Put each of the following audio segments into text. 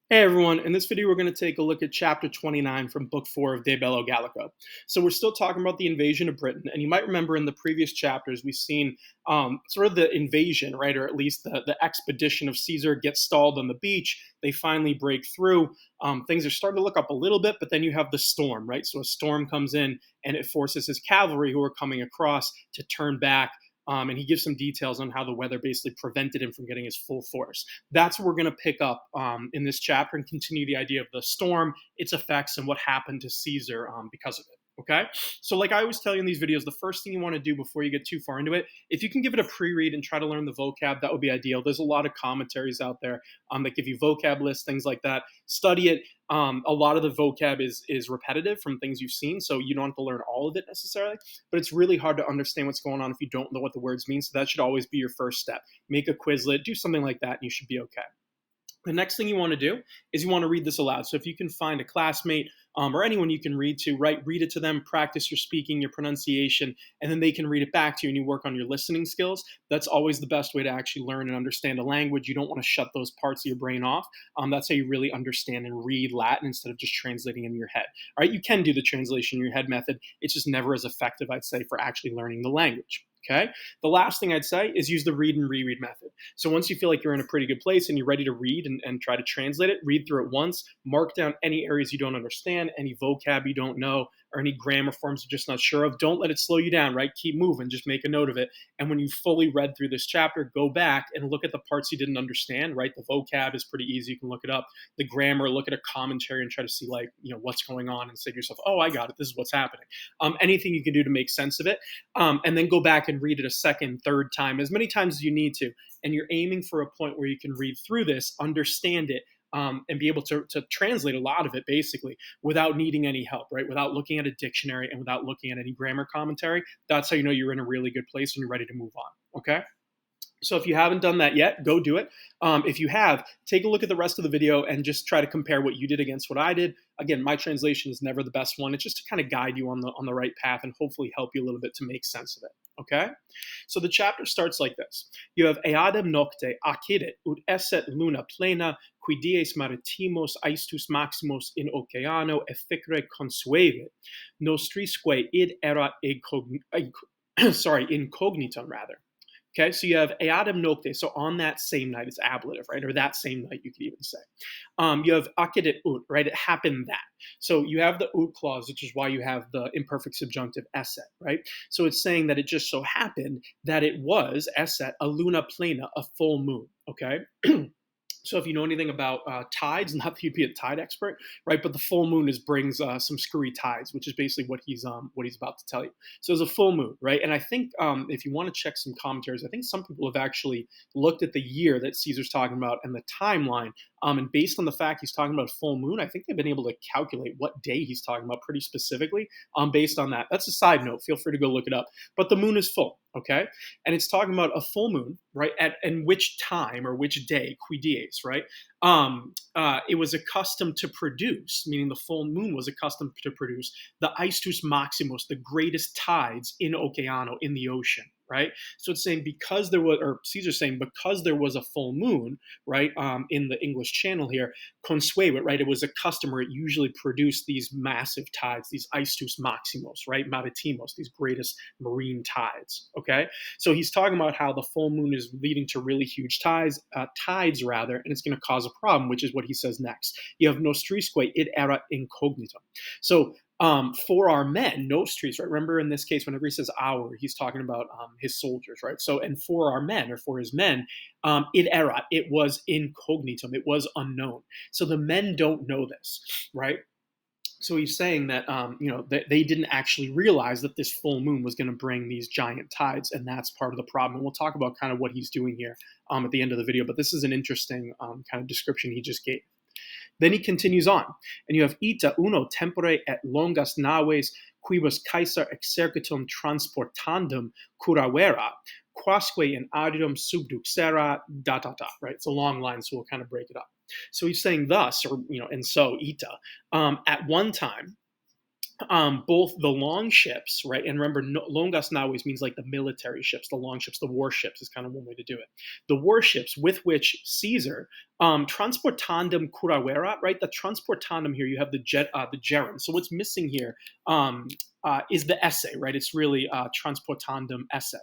Hey everyone, in this video we're going to take a look at chapter 29 from book 4 of De Bello Gallico. So we're still talking about the invasion of Britain, and you might remember in the previous chapters we've seen sort of the invasion, right, or at least the expedition of Caesar gets stalled on the beach. They finally break through. Things are starting to look up a little bit, but then you have the storm, right? So a storm comes in and it forces his cavalry who are coming across to turn back. And he gives some details on how the weather basically prevented him from getting his full force. That's what we're going to pick up in this chapter and continue the idea of the storm, its effects, and what happened to Caesar because of it. Okay, so like I always tell you in these videos, the first thing you want to do before you get too far into it, if you can give it a pre-read and try to learn the vocab, that would be ideal. There's a lot of commentaries out there that give you vocab lists, things like that. Study it. A lot of the vocab is repetitive from things you've seen, so you don't have to learn all of it necessarily, but it's really hard to understand what's going on if you don't know what the words mean, so that should always be your first step. Make a Quizlet, do something like that, and you should be okay. The next thing you want to do is you want to read this aloud. So if you can find a classmate or anyone you can read to, right, read it to them, practice your speaking, your pronunciation, and then they can read it back to you and you work on your listening skills. That's always the best way to actually learn and understand a language. You don't want to shut those parts of your brain off. That's how you really understand and read Latin instead of just translating in your head. All right, you can do the translation in your head method. It's just never as effective, I'd say, for actually learning the language. Okay. The last thing I'd say is use the read and reread method. So once you feel like you're in a pretty good place and you're ready to read and try to translate it, read through it once, mark down any areas you don't understand, any vocab you don't know, or any grammar forms you're just not sure of. Don't let it slow you down, right? Keep moving, just make a note of it. And when you've fully read through this chapter, go back and look at the parts you didn't understand, right? The vocab is pretty easy. You can look it up. The grammar, look at a commentary and try to see what's going on and say to yourself, oh, I got it. This is what's happening. Anything you can do to make sense of it. And then go back and read it a second, third time, as many times as you need to. And you're aiming for a point where you can read through this, understand it, and be able to translate a lot of it basically without needing any help, right? Without looking at a dictionary and without looking at any grammar commentary. That's how you know you're in a really good place and you're ready to move on, okay? So if you haven't done that yet, go do it. If you have, take a look at the rest of the video and just try to compare what you did against what I did. Again, my translation is never the best one. It's just to kind of guide you on the right path and hopefully help you a little bit to make sense of it. Okay? So the chapter starts like this. You have eadem nocte accidit ut esset luna plena qui dies maritimos aestus maximos in oceano efficere consuevit, nostrisque id erat incognitum rather. Okay, so you have eadem nocte, so on that same night, it's ablative, right? Or that same night, you could even say. You have accidit ut, right? It happened that. So you have the ut clause, which is why you have the imperfect subjunctive esset, right? So it's saying that it just so happened that it was esset, a luna plena, a full moon, okay? So if you know anything about tides, not that you'd be a tide expert, right? But the full moon brings some screwy tides, which is basically what he's about to tell you. So it's a full moon, right? And I think if you want to check some commentaries, I think some people have actually looked at the year that Caesar's talking about and the timeline. And based on the fact he's talking about full moon, I think they've been able to calculate what day he's talking about pretty specifically based on that. That's a side note. Feel free to go look it up. But the moon is full, okay? And it's talking about a full moon, right? And which time or which day, qui dies, right? It was accustomed to produce, meaning the full moon was accustomed to produce the aestus maximus, the greatest tides in oceano, in the ocean, right? So it's saying because there was, or Caesar's saying because there was a full moon, right, in the English Channel here, consuevit, right, it was a custom, it usually produced these massive tides, these aestus maximus, right, maritimos, these greatest marine tides, okay? So he's talking about how the full moon is leading to really huge tides, and it's going to cause a problem, which is what he says next. You have nostrisque id erat incognitum. So for our men, nostris, right? Remember in this case, whenever he says our, he's talking about his soldiers, right? So, and for our men, or for his men, id erat, it was incognitum, it was unknown. So the men don't know this, right? So he's saying that that they didn't actually realize that this full moon was going to bring these giant tides, and that's part of the problem. And we'll talk about kind of what he's doing here at the end of the video. But this is an interesting kind of description he just gave. Then he continues on, and you have ita uno tempore et longas naves quibus Caesar exercitum transportandum curavera, quasque in aridum subduxera, right? It's a long line, so we'll kind of break it up. So he's saying thus, or and so ita, at one time, both the long ships, right? And remember, no, longas naves means like the military ships, the long ships, the warships is kind of one way to do it. The warships with which Caesar transportandum curaverat, right? The transportandum here, you have the gerund. So what's missing here is the essay, right? It's really transportandum esse.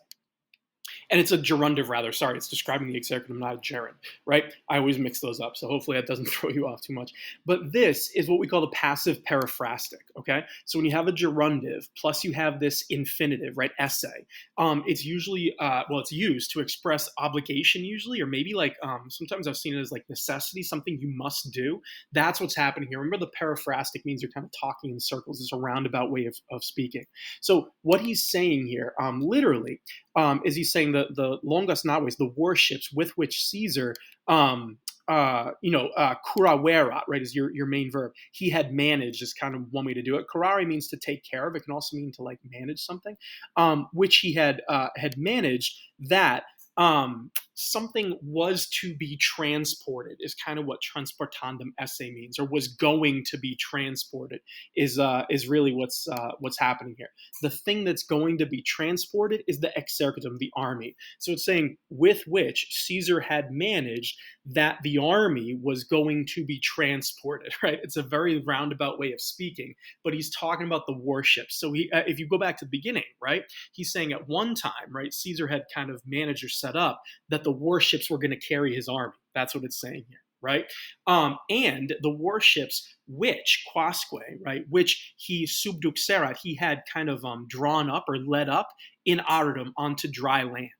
And it's a gerundive rather. Sorry, it's describing the executive, not a gerund, right? I always mix those up, so hopefully that doesn't throw you off too much. But this is what we call the passive periphrastic, okay? So when you have a gerundive plus you have this infinitive, right, essay, it's usually, it's used to express obligation usually, or maybe like sometimes I've seen it as like necessity, something you must do. That's what's happening here. Remember, the periphrastic means you're kind of talking in circles. It's a roundabout way of speaking. So what he's saying here, literally, is he's saying the longas naves, the warships with which Caesar, curavera, right, is your main verb. He had managed is kind of one way to do it. Curare means to take care of. It can also mean to like manage something, which he had managed that something was to be transported is kind of what transportandum esse means, or was going to be transported is really what's happening here. The thing that's going to be transported is the exercitum, the army. So it's saying with which Caesar had managed that the army was going to be transported, right? It's a very roundabout way of speaking, but he's talking about the warships. So if you go back to the beginning, right, he's saying at one time, right, Caesar had kind of managed or set up that the warships were going to carry his army. That's what it's saying here, right? And the warships which, quasque, right, which he subduxerat, he had kind of drawn up or led up in aridum onto dry land.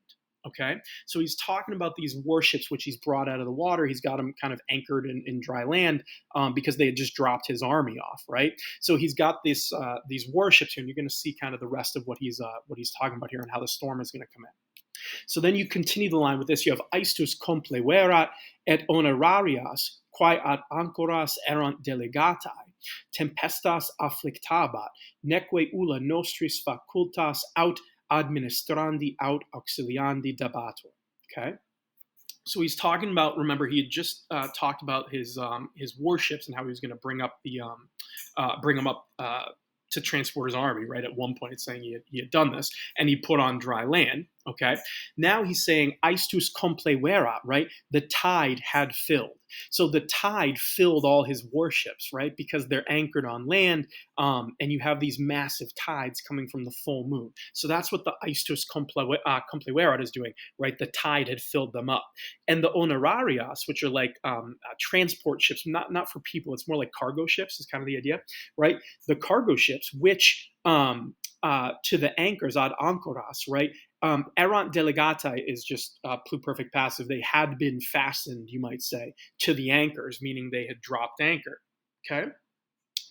Okay, so he's talking about these warships which he's brought out of the water. He's got them kind of anchored in dry land because they had just dropped his army off, right? So he's got these warships here, and you're going to see kind of the rest of what he's talking about here and how the storm is going to come in. So then you continue the line with this. You have aestus compleverat et honorarias quae ad ancoras erant delegatai, tempestas afflictabat, neque ulla nostris facultas aut administrandi aut auxiliandi dabatur. Okay. So he's talking about. Remember, he had just talked about his warships and how he was going to bring them up to transport his army. Right. At one point, it's saying he had done this, and he put on dry land. Okay. Now he's saying aestus compleverat. Right. The tide had filled. So the tide filled all his warships, right? Because they're anchored on land, and you have these massive tides coming from the full moon. So that's what the aestus compleverat is doing, right? The tide had filled them up. And the honorarias, which are like transport ships, not for people, it's more like cargo ships is kind of the idea, right? The cargo ships, which to the anchors ad ancoras, right? Erant delegatae is just pluperfect passive. They had been fastened, you might say, to the anchors, meaning they had dropped anchor. Okay.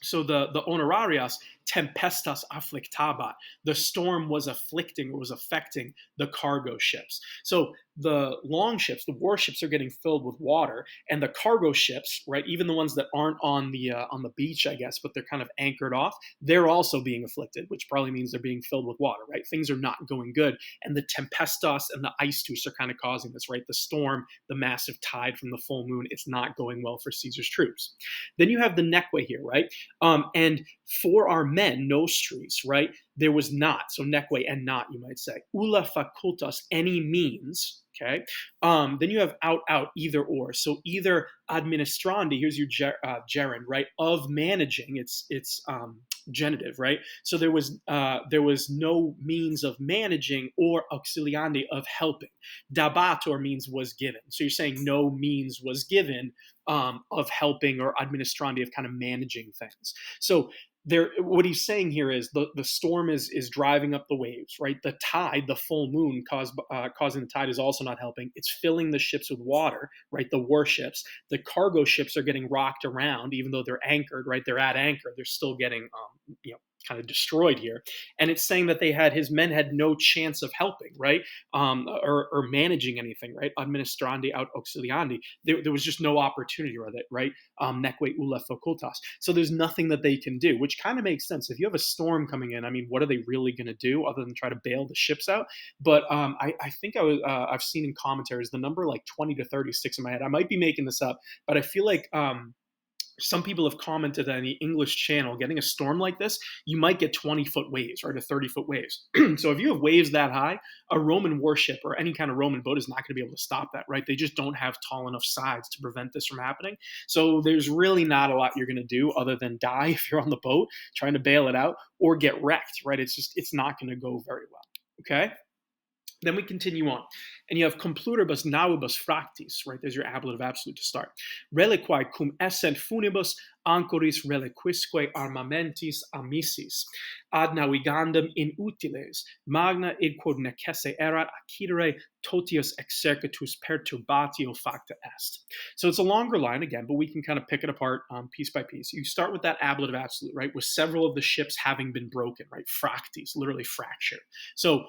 So the honorarias tempestas afflictabat, the storm was afflicting or was affecting the cargo ships. So the long ships, the warships, are getting filled with water, and the cargo ships, right, even the ones that aren't on the beach, I guess, but they're kind of anchored off, they're also being afflicted, which probably means they're being filled with water, right? Things are not going good, and the tempestas and the aestus are kind of causing this, right? The storm, the massive tide from the full moon, it's not going well for Caesar's troops. Then you have the neque here, right? And for our men, nostris, right, there was not, so neque and not, you might say, ulla facultas, any means, okay? Then you have out, either or. So either administrandi, here's your gerund, right, of managing, it's genitive, right? So there was no means of managing, or auxiliandi, of helping. Dabator means was given. So you're saying no means was given of helping, or administrandi, of kind of managing things. So what he's saying here is the storm is driving up the waves, right? The tide, the full moon causing the tide, is also not helping. It's filling the ships with water, right? The warships, the cargo ships are getting rocked around, even though they're anchored, right? They're at anchor. They're still getting, kind of destroyed here. And it's saying that his men had no chance of helping, right? Or managing anything, right? Administrandi aut auxiliandi. There was just no opportunity, right? Neque ulla facultas. So there's nothing that they can do, which kind of makes sense. If you have a storm coming in, I mean, what are they really going to do other than try to bail the ships out? But I think I've seen in commentaries the number like 20 to 36 in my head. I might be making this up, but I feel like Some people have commented on the English Channel, getting a storm like this, you might get 20-foot waves, right, or 30-foot waves. So if you have waves that high, a Roman warship or any kind of Roman boat is not going to be able to stop that, right? They just don't have tall enough sides to prevent this from happening. So there's really not a lot you're going to do other than die if you're on the boat trying to bail it out, or get wrecked, right? It's not going to go very well. Okay. Then we continue on, and you have compluribus naubus fractis, right? There's your ablative absolute to start. Reliquae cum essent funibus ancoris reliquisque armamentis amicis, ad navigandum inutiles, magna id quod necesse erat accidere totius exercitus perturbatio facta est. So it's a longer line again, but we can kind of pick it apart piece by piece. You start with that ablative absolute, right? With several of the ships having been broken, right? Fractis, literally fractured. So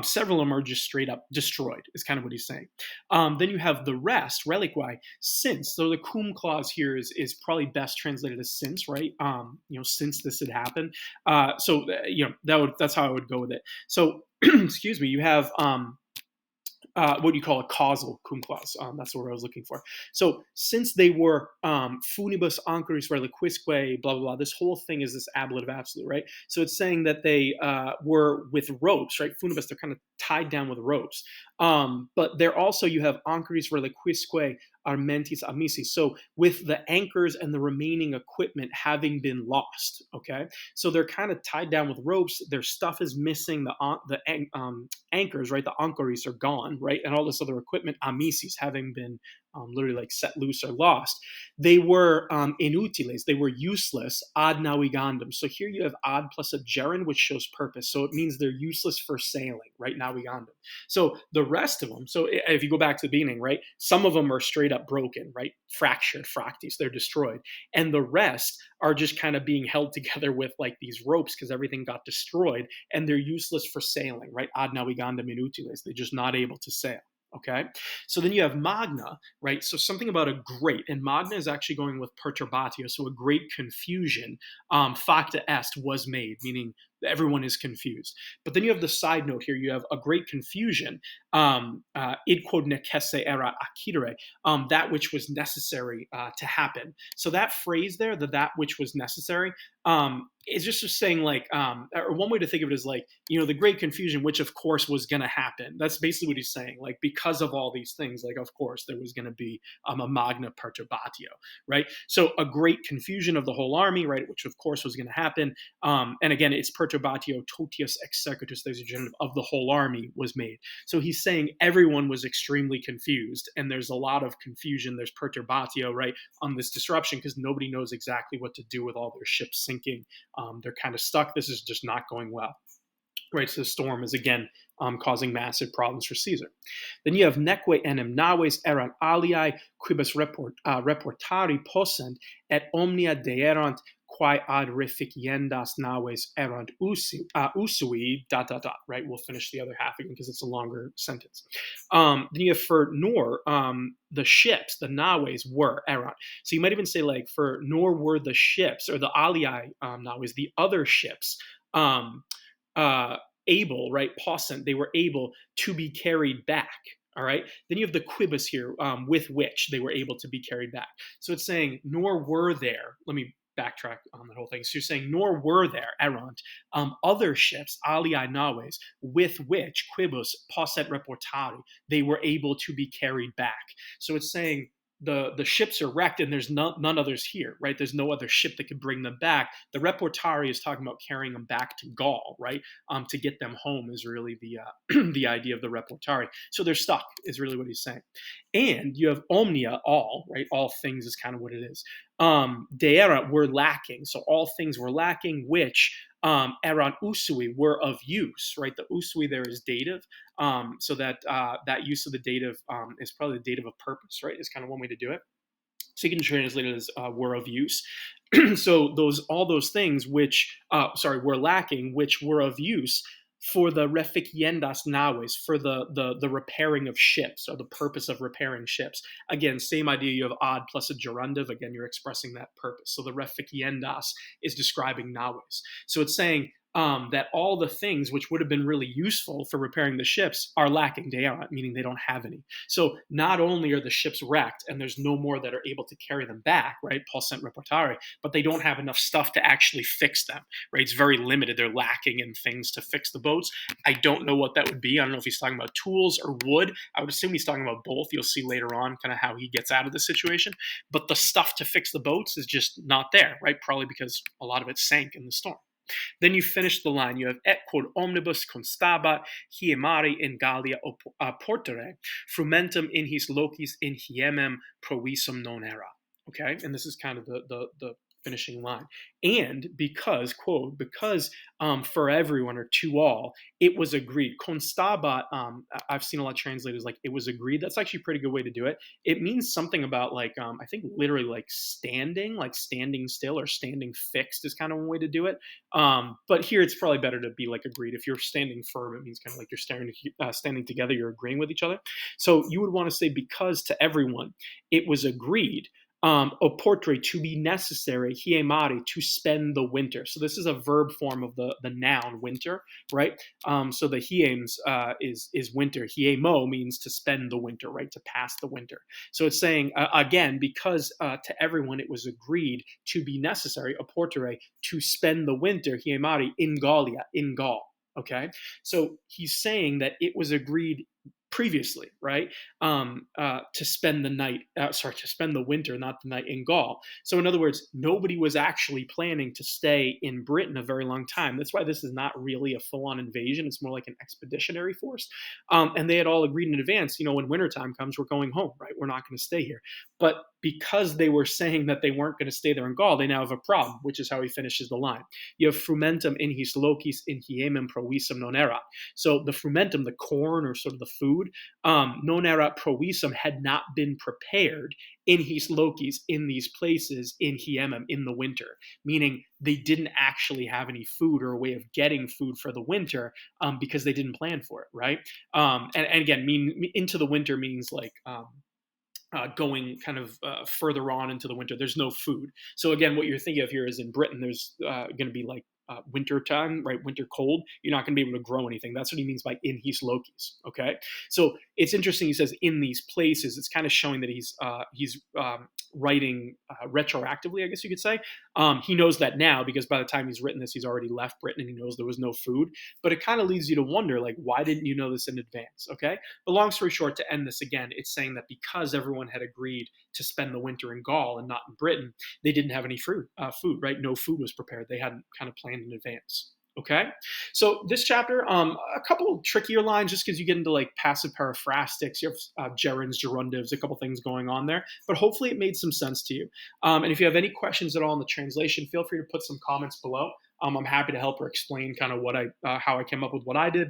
several of them are just straight up destroyed, is kind of what he's saying. Then you have the rest, reliquae, since. So the cum clause here is probably best translated as since, right? Since this had happened. That's how I would go with it. So, excuse me, you have what you call a causal cum clause. That's what I was looking for. So since they were funibus ancoris reliquisque, blah, blah, blah, this whole thing is this ablative absolute, right? So it's saying that they were with ropes, right? Funibus, they're kind of tied down with ropes. But they're also, you have ancoris reliquisque armentis amici. So with the anchors and the remaining equipment having been lost, okay? So they're kind of tied down with ropes. Their stuff is missing. The anchors, right? The ancoris are gone, right? And all this other equipment, amicis, having been literally like set loose or lost. They were inutiles. They were useless ad navigandum. So here you have ad plus a gerund, which shows purpose. So it means they're useless for sailing, right? Navigandum. So the rest of them, so if you go back to the beginning, right? Some of them are straight up broken, right? Fractured, fractis, they're destroyed. And the rest are just kind of being held together with like these ropes because everything got destroyed, and they're useless for sailing, right? Ad navigandum inutiles. They're just not able to sail. Okay, so then you have magna, right? So something about a great, and magna is actually going with perturbatio, so a great confusion. Facta est was made, meaning everyone is confused. But then you have the side note here. You have a great confusion. Id quod necesse erat accidere, that which was necessary to happen. So that phrase there, that which was necessary, is just saying like, or one way to think of it is like, the great confusion, which of course was going to happen. That's basically what he's saying. Like, because of all these things, like, of course there was going to be a magna perturbatio, right? So a great confusion of the whole army, right? Which of course was going to happen. And again, it's perturbatio totius exercitus, there's a genitive of the whole army was made. So he's saying everyone was extremely confused, and there's a lot of confusion. There's perturbatio, right, on this disruption because nobody knows exactly what to do with all their ships sinking. They're kind of stuck. This is just not going well. Right, so the storm is again causing massive problems for Caesar. Then you have neque enim naves erant aliae quibus reportari possent et omnia deerant quae ad reficiendas naves erant usui, ... right? We'll finish the other half again because it's a longer sentence. Then you have for nor, the ships, the naves were erant. So you might even say like for nor were the ships, or the aliae naves, the other ships, able, right? Possent, they were able to be carried back. All right. Then you have the quibus here, with which they were able to be carried back. So it's saying, nor were there. Let me backtrack on the whole thing. So you're saying, nor were there errant other ships, aliae naves, with which quibus possent reportari, they were able to be carried back. So it's saying the ships are wrecked and there's none others here, right? There's no other ship that could bring them back. The reportari is talking about carrying them back to Gaul, right? To get them home is really the the idea of the reportari. So they're stuck is really what he's saying. And you have omnia, all, right? All things is kind of what it is. Deera were lacking. So all things were lacking, which eran usui were of use, right? The usui there is dative. So that use of the dative is probably the dative of purpose, right? Is kind of one way to do it. So you can translate it as were of use. So all those things which were lacking, which were of use for the reficiendas naves, for the repairing of ships, or the purpose of repairing ships. Again, same idea. You have ad plus a gerundive. Again, you're expressing that purpose. So the reficiendas is describing naves. So it's saying that all the things which would have been really useful for repairing the ships are lacking. They are, meaning they don't have any. So not only are the ships wrecked and there's no more that are able to carry them back, right? Paul sent reportare, but they don't have enough stuff to actually fix them, right? It's very limited. They're lacking in things to fix the boats. I don't know what that would be. I don't know if he's talking about tools or wood. I would assume he's talking about both. You'll see later on kind of how he gets out of the situation. But the stuff to fix the boats is just not there, right? Probably because a lot of it sank in the storm. Then you finish the line. You have et quod omnibus constabat hiemari in Gallia portere, frumentum in his locis in hiemem provisum non era. Okay, and this is kind of the finishing line. And because, quote, because for everyone or to all, it was agreed. Constabat, I've seen a lot of translators like it was agreed. That's actually a pretty good way to do it. It means something about like, I think literally like standing still or standing fixed is kind of one way to do it. But here it's probably better to be like agreed. If you're standing firm, it means kind of like you're standing together, you're agreeing with each other. So you would want to say because to everyone, it was agreed oportre, to be necessary, hiemari, to spend the winter. So this is a verb form of the noun winter, right? So the hiems is winter. Hiemo means to spend the winter, right? To pass the winter. So it's saying, again, because to everyone it was agreed to be necessary, oportere, to spend the winter, hiemari, in Gallia, in Gaul. Okay? So he's saying that it was agreed previously, right? To spend the winter, not the night in Gaul. So in other words, nobody was actually planning to stay in Britain a very long time. That's why this is not really a full-on invasion. It's more like an expeditionary force. And they had all agreed in advance, when wintertime comes, we're going home, right? We're not going to stay here. But because they were saying that they weren't going to stay there in Gaul, they now have a problem, which is how he finishes the line. You have frumentum in his locis in hiemem provisum non erat. So the frumentum, the corn or sort of the food, non erat provisum, had not been prepared in his locis, in these places, in hiemem, in the winter, meaning they didn't actually have any food or a way of getting food for the winter because they didn't plan for it, right? And again, into the winter means like going kind of further on into the winter. There's no food. So again, what you're thinking of here is in Britain, there's going to be like winter time, right? Winter cold. You're not going to be able to grow anything. That's what he means by in his locis. Okay. So it's interesting. He says in these places. It's kind of showing that he's writing retroactively, I guess you could say. He knows that now because by the time he's written this, he's already left Britain and he knows there was no food. But it kind of leads you to wonder, like, why didn't you know this in advance? Okay. But long story short, to end this again, it's saying that because everyone had agreed to spend the winter in Gaul and not in Britain, they didn't have any food, right? No food was prepared. They hadn't kind of planned in advance. Okay, so this chapter, a couple trickier lines just because you get into like passive paraphrastics, you have gerunds, gerundives, a couple things going on there, but hopefully it made some sense to you. And if you have any questions at all in the translation, feel free to put some comments below. I'm happy to help or explain kind of how I came up with what I did.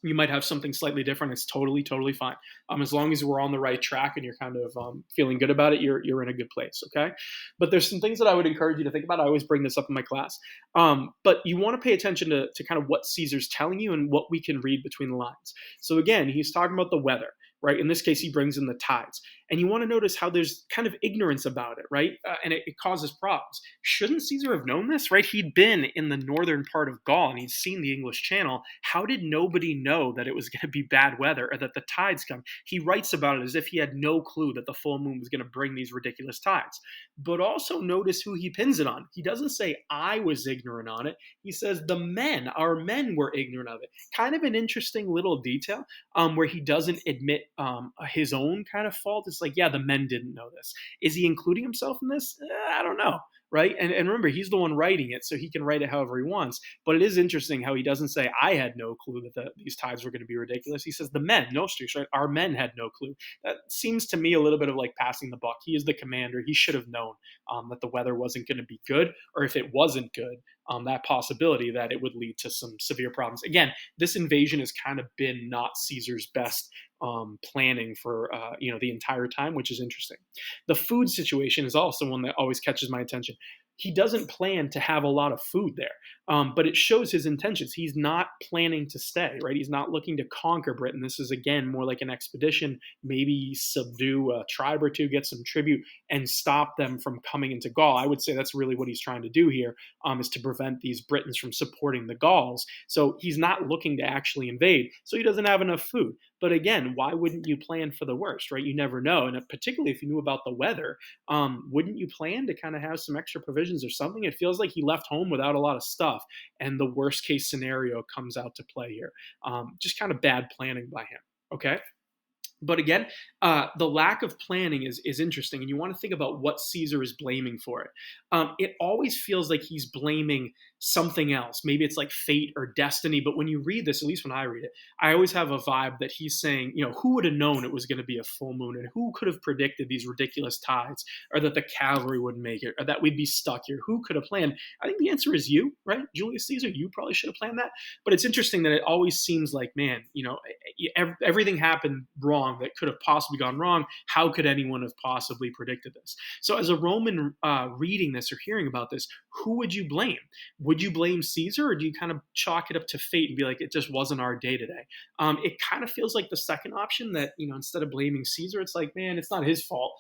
You might have something slightly different. It's totally fine. As long as we're on the right track and you're kind of feeling good about it, you're in a good place. Okay. But there's some things that I would encourage you to think about. I always bring this up in my class. But you want to pay attention to kind of what Caesar's telling you and what we can read between the lines. So again, he's talking about the weather, right? In this case, he brings in the tides. And you want to notice how there's kind of ignorance about it, right? And it causes problems. Shouldn't Caesar have known this, right? He'd been in the northern part of Gaul and he'd seen the English Channel. How did nobody know that it was going to be bad weather or that the tides come? He writes about it as if he had no clue that the full moon was going to bring these ridiculous tides. But also notice who he pins it on. He doesn't say, I was ignorant on it. He says, our men were ignorant of it. Kind of an interesting little detail where he doesn't admit his own kind of fault. It's like, yeah, the men didn't know this. Is he including himself in this? I don't know, right? And remember, he's the one writing it, so he can write it however he wants. But it is interesting how he doesn't say, I had no clue that these tides were going to be ridiculous. He says, the men, nostris, right? Our men had no clue. That seems to me a little bit of like passing the buck. He is the commander. He should have known that the weather wasn't going to be good, or if it wasn't good, that possibility that it would lead to some severe problems. Again, this invasion has kind of been not Caesar's best planning for the entire time, which is interesting. The food situation is also one that always catches my attention. he doesn't plan to have a lot of food there. But it shows his intentions. He's not planning to stay, right? He's not looking to conquer Britain. This is, again, more like an expedition, maybe subdue a tribe or two, get some tribute, and stop them from coming into Gaul. I would say that's really what he's trying to do here, is to prevent these Britons from supporting the Gauls. So he's not looking to actually invade. So he doesn't have enough food. But again, why wouldn't you plan for the worst, right? You never know. And particularly if you knew about the weather, wouldn't you plan to kind of have some extra provisions or something? It feels like he left home without a lot of stuff, and the worst case scenario comes out to play here. Just kind of bad planning by him. Okay. But again, the lack of planning is interesting, and you want to think about what Caesar is blaming for it. It always feels like he's blaming something else. Maybe it's like fate or destiny. But when you read this, at least when I read it, I always have a vibe that he's saying, who would have known it was going to be a full moon, and who could have predicted these ridiculous tides, or that the cavalry wouldn't make it, or that we'd be stuck here? Who could have planned? I think the answer is you, right? Julius Caesar, you probably should have planned that. But it's interesting that it always seems like, man, everything happened wrong that could have possibly gone wrong. How could anyone have possibly predicted this? So as a Roman reading this or hearing about this, who would you blame? Would you blame Caesar, or do you kind of chalk it up to fate and be like, it just wasn't our day today? It kind of feels like the second option, that, instead of blaming Caesar, it's like, man, it's not his fault.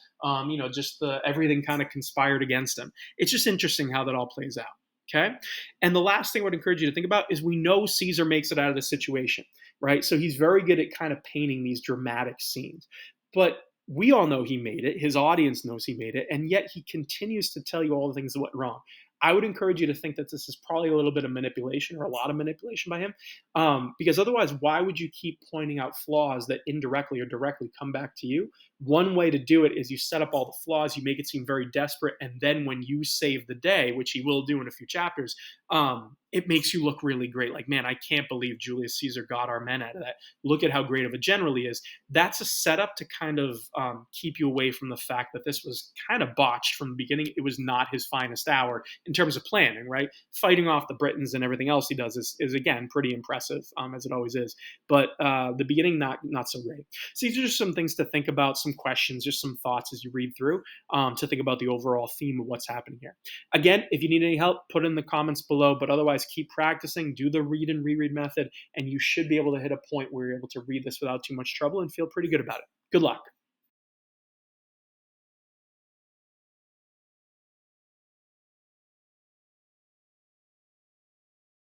Just everything kind of conspired against him. It's just interesting how that all plays out. Okay. And the last thing I would encourage you to think about is, we know Caesar makes it out of the situation, right? So he's very good at kind of painting these dramatic scenes. But we all know he made it. His audience knows he made it. And yet he continues to tell you all the things that went wrong. I would encourage you to think that this is probably a little bit of manipulation, or a lot of manipulation by him, because otherwise, why would you keep pointing out flaws that indirectly or directly come back to you? One way to do it is you set up all the flaws, you make it seem very desperate, and then when you save the day, which he will do in a few chapters, it makes you look really great. Like, man, I can't believe Julius Caesar got our men out of that. Look at how great of a general he is. That's a setup to kind of keep you away from the fact that this was kind of botched from the beginning. It was not his finest hour in terms of planning, right? Fighting off the Britons and everything else he does is again, pretty impressive, as it always is. But the beginning, not so great. So these are just some things to think about, some questions, just some thoughts as you read through, to think about the overall theme of what's happening here. Again, if you need any help, put in the comments below, but otherwise keep practicing, do the read and reread method, and you should be able to hit a point where you're able to read this without too much trouble and feel pretty good about it. Good luck.